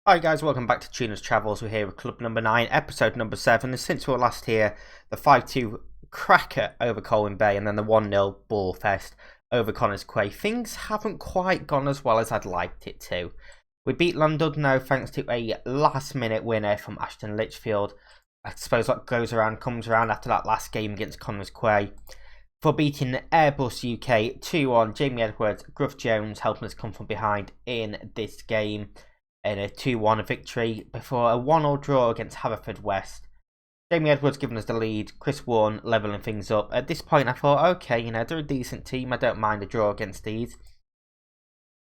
Hi guys, welcome back to Tuna's Travels. We're here with Club number 9, episode number 7. And since we were last here, the 5-2 cracker over Colwyn Bay and then the 1-0 ball fest over Connors Quay. Things haven't quite gone as well as I'd liked it to. We beat Llandudno thanks to a last-minute winner from Ashton Litchfield. I suppose what goes around comes around after that last game against Connors Quay. For beating Airbus UK 2-1, Jamie Edwards, Gruff Jones helping us come from behind in this game. In a 2-1 victory before a 1-1 draw against Haverfordwest. Jamie Edwards giving us the lead, Chris Warren levelling things up. At this point I thought, okay, they're a decent team, I don't mind a draw against these.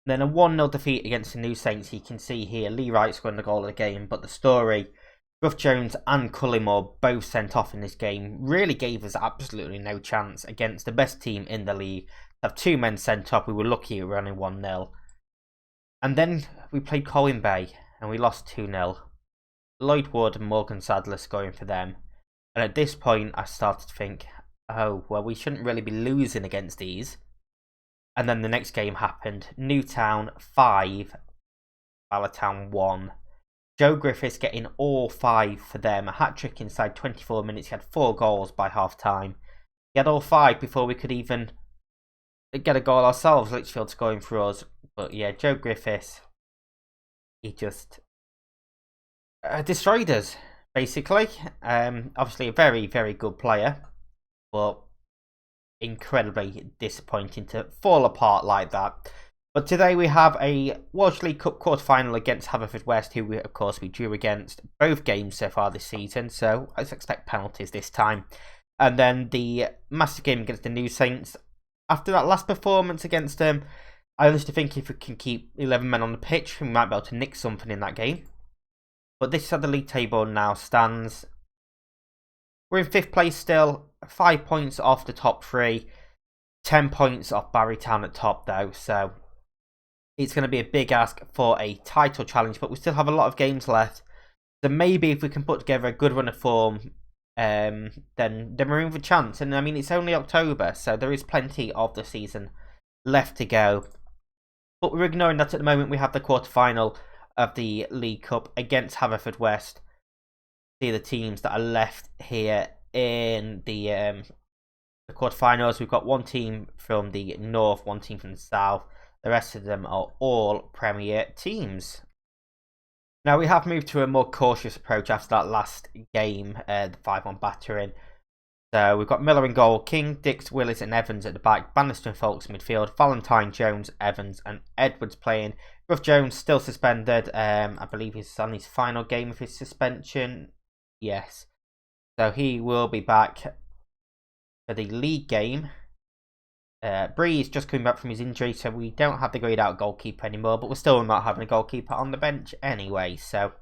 Then a 1-0 defeat against the New Saints. You can see here, Lee Wright scoring the goal of the game, but the story, Gruff Jones and Cullimore both sent off in this game, really gave us absolutely no chance against the best team in the league. To have two men sent off, we were lucky we were only 1-0. And then we played Colwyn Bay and we lost 2-0. Lloyd Wood and Morgan Sadler scoring for them. And at this point I started to think, oh, well, we shouldn't really be losing against these. And then the next game happened. Newtown 5, Bala 1. Joe Griffiths getting all 5 for them. A hat-trick inside 24 minutes. He had 4 goals by half-time. He had all 5 before we could even get a goal ourselves. Litchfield scoring for us. But yeah, Joe Griffiths, he just destroyed us, basically. Obviously a very, very good player, but incredibly disappointing to fall apart like that. But today we have a Welsh League Cup quarter-final against Haverfordwest, who of course we drew against both games so far this season, so I expect penalties this time. And then the massive game against the New Saints. After that last performance against them, I honestly think if we can keep 11 men on the pitch, we might be able to nick something in that game. But this is how the league table now stands. We're in 5th place still, 5 points off the top 3, 10 points off Barrytown at top though, so it's going to be a big ask for a title challenge, but we still have a lot of games left. So maybe if we can put together a good run of form, then we're in for a chance. And I mean, it's only October, so there is plenty of the season left to go. But we're ignoring that at the moment. We have the quarter-final of the League Cup against Haverfordwest. See the teams that are left here in the quarter-finals. We've got one team from the north, one team from the south. The rest of them are all Premier teams. Now, we have moved to a more cautious approach after that last game, the 5-1 battering. So we've got Miller in goal, King, Dix, Willis and Evans at the back, Bannister and Folks midfield, Valentine, Jones, Evans and Edwards playing. Gruff Jones still suspended. I believe he's on his final game of his suspension. Yes. So he will be back for the league game. Breeze just coming back from his injury, so we don't have the grayed out goalkeeper anymore, but we're still not having a goalkeeper on the bench anyway. So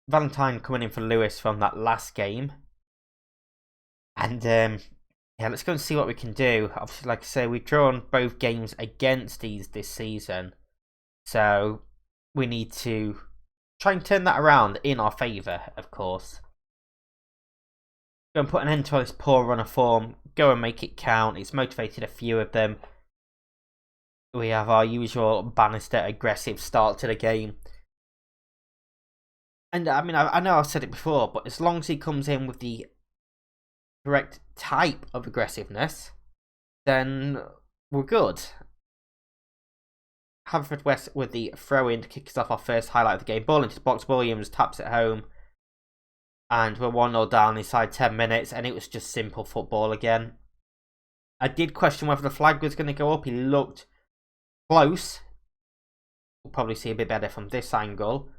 Valentine coming in for Lewis from that last game. And yeah, let's go and see what we can do. Obviously, like I say, we've drawn both games against these this season, so we need to try and turn that around in our favour, of course. Go and put an end to this poor run of form. Go and make it count. It's motivated a few of them. We have our usual Bannister aggressive start to the game. And I mean, I know I've said it before, but as long as he comes in with the correct type of aggressiveness, then we're good. Haverfordwest with the throw-in to kick us off our first highlight of the game. Ball into the box, Williams taps it home. And we're 1-0 down inside 10 minutes, and it was just simple football again. I did question whether the flag was going to go up. He looked close. We'll probably see a bit better from this angle.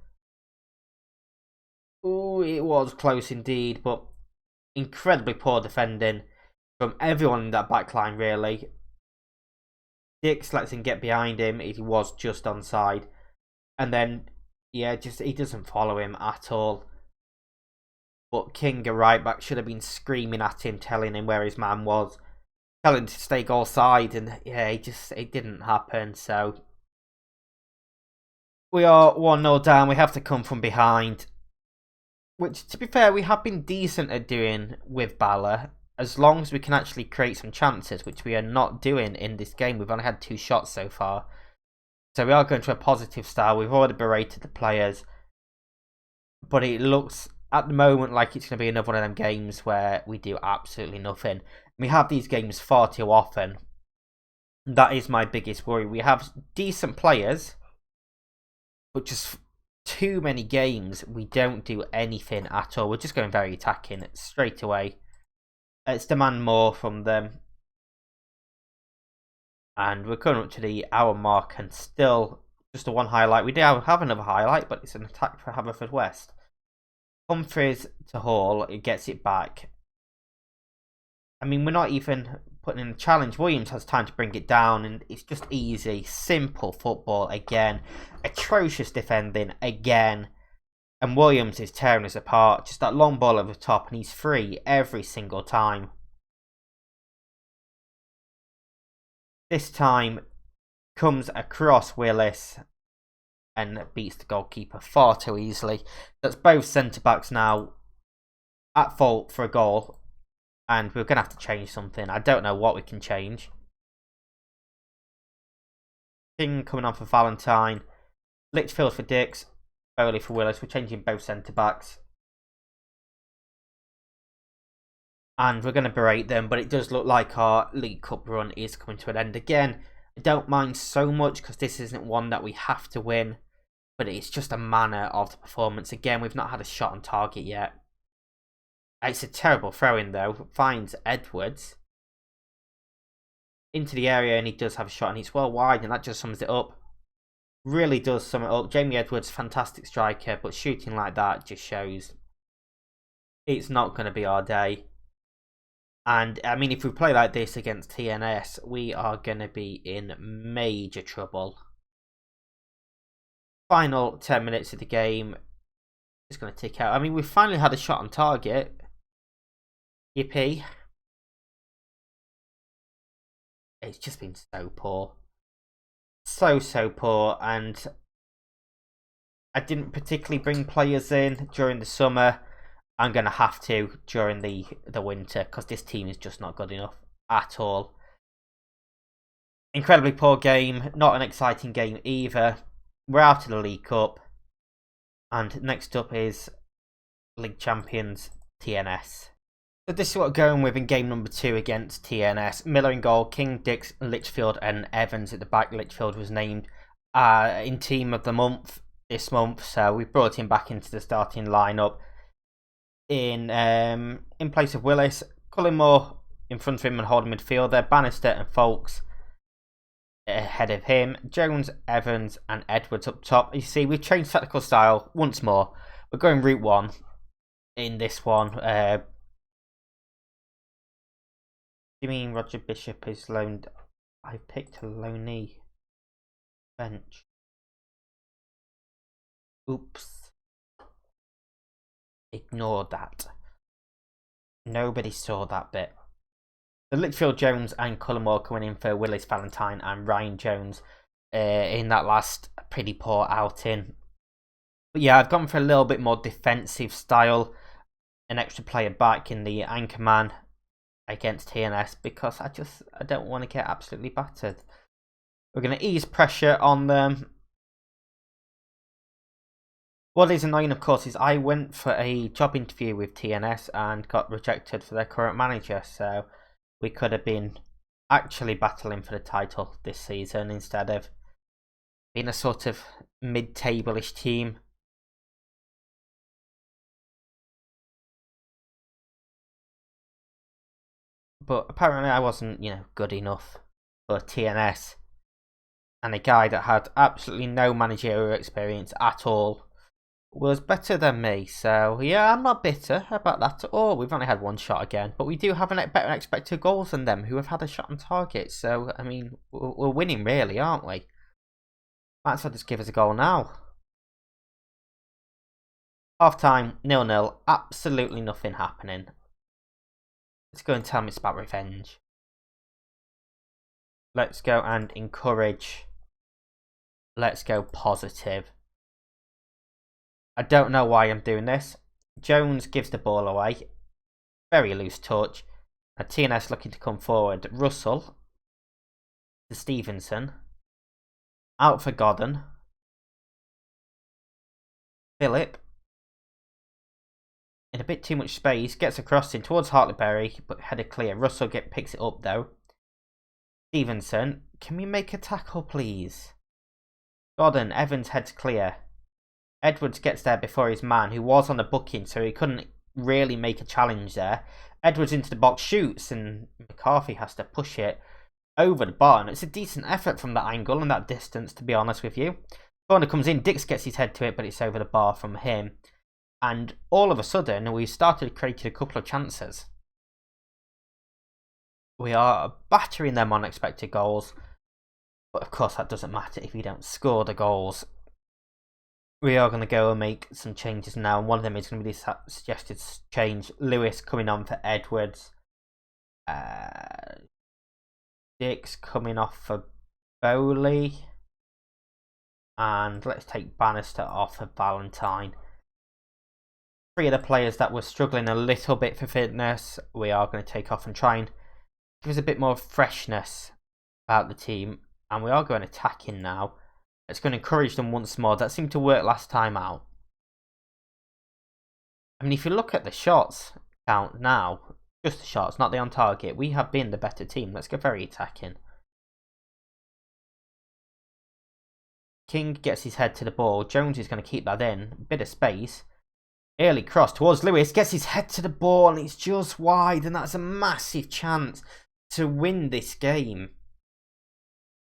Oh, it was close indeed, but incredibly poor defending from everyone in that back line, really. Dix lets him get behind him. He was just onside. And then, yeah, he doesn't follow him at all. But King, a right back, should have been screaming at him, telling him where his man was. Telling him to stay goal side. And yeah, it didn't happen. So we are 1-0 down. We have to come from behind. Which, to be fair, we have been decent at doing with Bala, as long as we can actually create some chances, which we are not doing in this game. We've only had 2 shots so far. So we are going to a positive style. We've already berated the players, but it looks at the moment like it's going to be another one of them games where we do absolutely nothing. We have these games far too often. That is my biggest worry. We have decent players, but just too many games we don't do anything at all. We're just going very attacking straight away. Let's demand more from them. And we're coming up to the hour mark and still just a one highlight. We do have another highlight, but it's an attack for Haverfordwest. Humphreys to Hall, it gets it back. I mean, we're not even putting in a challenge. Williams has time to bring it down, and it's just easy, simple football again. Atrocious defending again. And Williams is tearing us apart. Just that long ball over the top, and he's free every single time. This time comes across Willis and beats the goalkeeper far too easily. That's both centre-backs now at fault for a goal. And we're going to have to change something. I don't know what we can change. King coming on for Valentine. Litchfield for Dix. Bowley for Willis. We're changing both centre-backs. And we're going to berate them. But it does look like our League Cup run is coming to an end again. I don't mind so much because this isn't one that we have to win. But it's just a manner of the performance. Again, we've not had a shot on target yet. It's a terrible throw-in though. Finds Edwards into the area and he does have a shot and it's well wide and that just sums it up. Really does sum it up. Jamie Edwards, fantastic striker, but shooting like that just shows it's not going to be our day. And I mean, if we play like this against TNS, we are going to be in major trouble. Final 10 minutes of the game. It's going to tick out. I mean, we've finally had a shot on target. Yippee. It's just been so poor. So poor. And I didn't particularly bring players in during the summer. I'm going to have to during the winter because this team is just not good enough at all. Incredibly poor game. Not an exciting game either. We're out of the League Cup. And next up is League Champions TNS. So this is what we're going with in game number 2 against TNS. Miller in goal, King, Dix, Litchfield and Evans at the back. Litchfield was named in Team of the Month this month, so we brought him back into the starting lineup in place of Willis. Cullimore in front of him and holding midfielder. Bannister and Folks ahead of him. Jones, Evans and Edwards up top. You see, we've changed tactical style once more. We're going route 1 in this one. You mean Roger Bishop is loaned? I picked a loanee bench. Oops. Ignore that. Nobody saw that bit. The Litchfield, Jones and Cullimore coming in for Willis, Valentine and Ryan Jones in that last pretty poor outing. But yeah, I've gone for a little bit more defensive style. An extra player back in the anchor man against TNS because I don't want to get absolutely battered. We're going to ease pressure on them. What is annoying, of course, is I went for a job interview with TNS and got rejected for their current manager, so we could have been actually battling for the title this season instead of being a sort of mid-table-ish team. But apparently I wasn't, good enough for TNS. And a guy that had absolutely no managerial experience at all was better than me. So yeah, I'm not bitter about that at all. We've only had one shot again, but we do have better expected goals than them who have had a shot on target. So I mean, we're winning really, aren't we? Might as well just give us a goal now. Half time, 0-0. Absolutely nothing happening. Let's go and tell me it's about revenge. Let's go and encourage. Let's go positive. I don't know why I'm doing this. Jones gives the ball away. Very loose touch. TNS looking to come forward. Russell to Stevenson. Out for Godden. Philip. In a bit too much space. Gets a crossing towards Hartleyberry, but headed clear. Russell picks it up though. Stevenson. Can we make a tackle, please? Godden. Evans heads clear. Edwards gets there before his man, who was on the booking, so he couldn't really make a challenge there. Edwards into the box, shoots, and McCarthy has to push it over the bar. And it's a decent effort from that angle and that distance, to be honest with you. Corner comes in, Dix gets his head to it, but it's over the bar from him. And all of a sudden, we started creating a couple of chances. We are battering them on expected goals. But of course, that doesn't matter if you don't score the goals. We are going to go and make some changes now. And one of them is going to be this suggested change. Lewis coming on for Edwards. Dix coming off for Bowley. And let's take Bannister off for Valentine. Three of the players that were struggling a little bit for fitness, we are going to take off and try and give us a bit more freshness about the team. And we are going attacking now. It's going to encourage them once more. That seemed to work last time out. I mean, if you look at the shots count now, just the shots, not the on target, we have been the better team. Let's go very attacking. King gets his head to the ball. Jones is going to keep that in. Bit of space. Early cross towards Lewis. Gets his head to the ball and it's just wide. And that's a massive chance to win this game.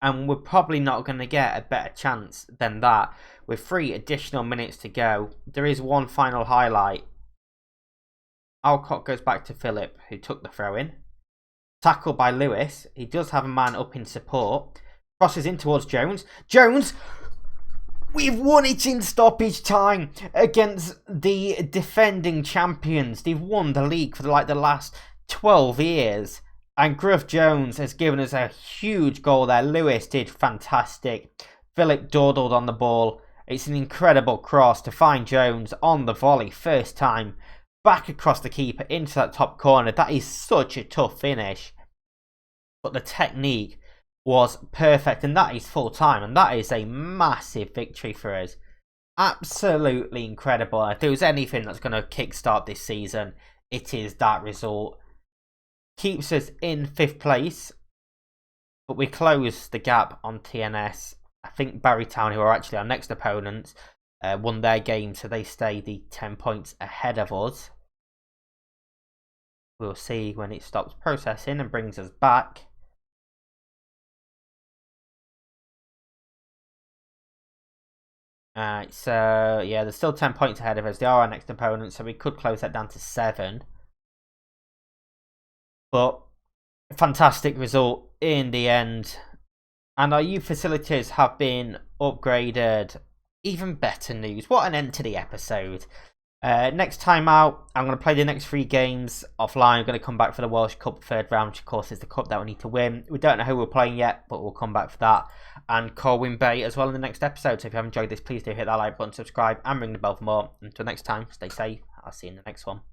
And we're probably not going to get a better chance than that. With 3 additional minutes to go. There is one final highlight. Alcott goes back to Philip, who took the throw in. Tackled by Lewis. He does have a man up in support. Crosses in towards Jones. Jones! We've won it in stoppage time against the defending champions. They've won the league for the last 12 years. And Gruff Jones has given us a huge goal there. Lewis did fantastic. Philip dawdled on the ball. It's an incredible cross to find Jones on the volley. First time. Back across the keeper into that top corner. That is such a tough finish. But the technique was perfect. And that is full time. And that is a massive victory for us. Absolutely incredible. If there was anything that's going to kickstart this season, it is that result. Keeps us in 5th place, but we close the gap on TNS. I think Barrytown, who are actually our next opponents, won their game, so they stay the 10 points ahead of us. We'll see when it stops processing and brings us back. So yeah, there's still 10 points ahead of us. They are our next opponent, so we could close that down to 7. But fantastic result in the end. And our youth facilities have been upgraded. Even better news. What an end to the episode. Next time out, I'm going to play the next 3 games offline. I'm going to come back for the Welsh Cup 3rd round, which of course is the cup that we need to win. We don't know who we're playing yet, but we'll come back for that. And Corwin Bay as well in the next episode. So if you have enjoyed this, please do hit that like button, subscribe, and ring the bell for more. Until next time, stay safe. I'll see you in the next one.